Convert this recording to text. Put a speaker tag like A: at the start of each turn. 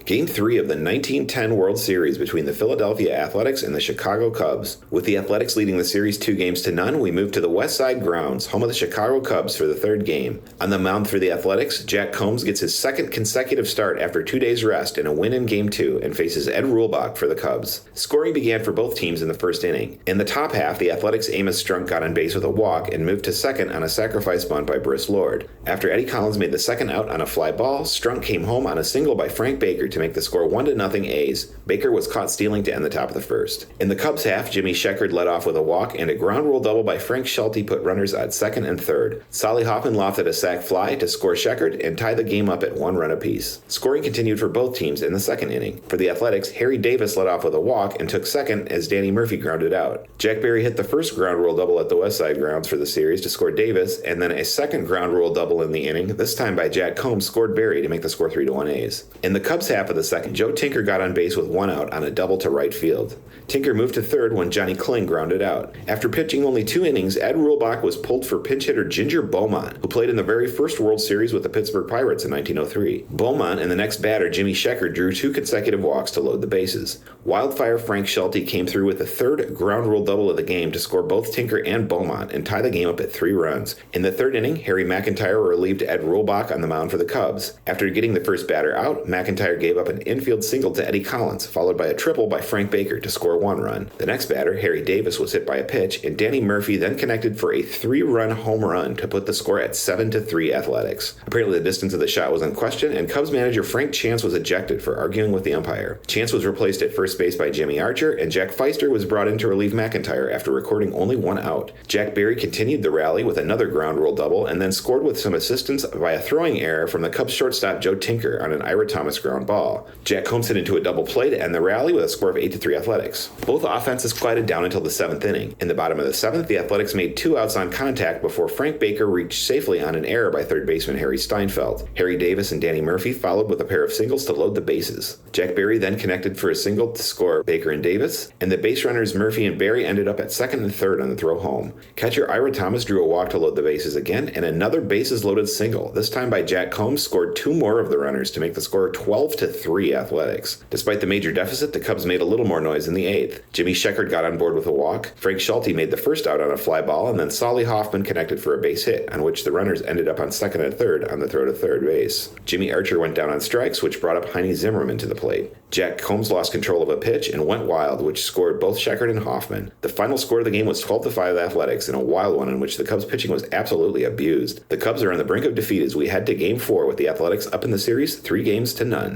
A: Game 3 of the 1910 World Series between the Philadelphia Athletics and the Chicago Cubs. With the Athletics leading the series 2-0, we move to the West Side grounds, home of the Chicago Cubs for the third game. On the mound for the Athletics, Jack Combs gets his second consecutive start after 2 days rest and a win in Game 2 and faces Ed Rulebach for the Cubs. Scoring began for both teams in the first inning. In the top half, the Athletics' Amos Strunk got on base with a walk and moved to second on a sacrifice bunt by Briss Lord. After Eddie Collins made the second out on a fly ball, Strunk came home on a single by Frank Baker to make the score 1-0 A's. Baker was caught stealing to end the top of the first. In the Cubs half, Jimmy Sheckard led off with a walk, and a ground rule double by Frank Schulte put runners at second and third. Solly Hoffman lofted a sac fly to score Sheckard and tie the game up at 1 run apiece. Scoring continued for both teams in the second inning. For the Athletics, Harry Davis led off with a walk and took second as Danny Murphy grounded out. Jack Berry hit the first ground rule double at the West Side grounds for the series to score Davis, and then a second ground rule double in the inning, this time by Jack Combs, scored Berry to make the score 3-1 A's. In the Cubs half of the second, Joe Tinker got on base with 1 out on a double to right field. Tinker moved to third when Johnny Kling grounded out. After pitching only 2 innings, Ed Rulebach was pulled for pinch hitter Ginger Beaumont, who played in the very first World Series with the Pittsburgh Pirates in 1903. Beaumont and the next batter, Jimmy Sheckard, drew 2 consecutive walks to load the bases. Wildfire Frank Schulte came through with the third ground rule double of the game to score both Tinker and Beaumont and tie the game up at 3 runs. In the third inning, Harry McIntyre relieved Ed Rulebach on the mound for the Cubs. After getting the first batter out, McIntyre gave up an infield single to Eddie Collins, followed by a triple by Frank Baker to score 1 run. The next batter, Harry Davis, was hit by a pitch, and Danny Murphy then connected for a 3-run home run to put the score at 7-3 Athletics. Apparently the distance of the shot was in question, and Cubs manager Frank Chance was ejected for arguing with the umpire. Chance was replaced at first base by Jimmy Archer, and Jack Feister was brought in to relieve McIntyre after recording only 1 out. Jack Berry continued the rally with another ground rule double, and then scored with some assistance by a throwing error from the Cubs shortstop Joe Tinker on an Ira Thomas ground ball. Jack Combs hit into a double play to end the rally with a score of 8-3 Athletics. Both offenses quieted down until the 7th inning. In the bottom of the 7th, the Athletics made 2 outs on contact before Frank Baker reached safely on an error by third baseman Harry Steinfeld. Harry Davis and Danny Murphy followed with a pair of singles to load the bases. Jack Berry then connected for a single to score Baker and Davis, and the base runners Murphy and Berry ended up at second and third on the throw home. Catcher Ira Thomas drew a walk to load the bases again, and another bases-loaded single, this time by Jack Combs, scored 2 more of the runners to make the score 12-3 Athletics. Despite the major deficit, the Cubs made a little more noise in the 8th. Jimmy Sheckard got on board with a walk. Frank Schulte made the first out on a fly ball, and then Solly Hoffman connected for a base hit, on which the runners ended up on second and third on the throw to third base. Jimmy Archer went down on strikes, which brought up Heine Zimmerman to the plate. Jack Combs lost control of a pitch and went wild, which scored both Sheckard and Hoffman. The final score of the game was 12-5 Athletics, in a wild one in which the Cubs pitching was absolutely abused. The Cubs are on the brink of defeat as we head to Game 4 with the Athletics up in the series 3-0.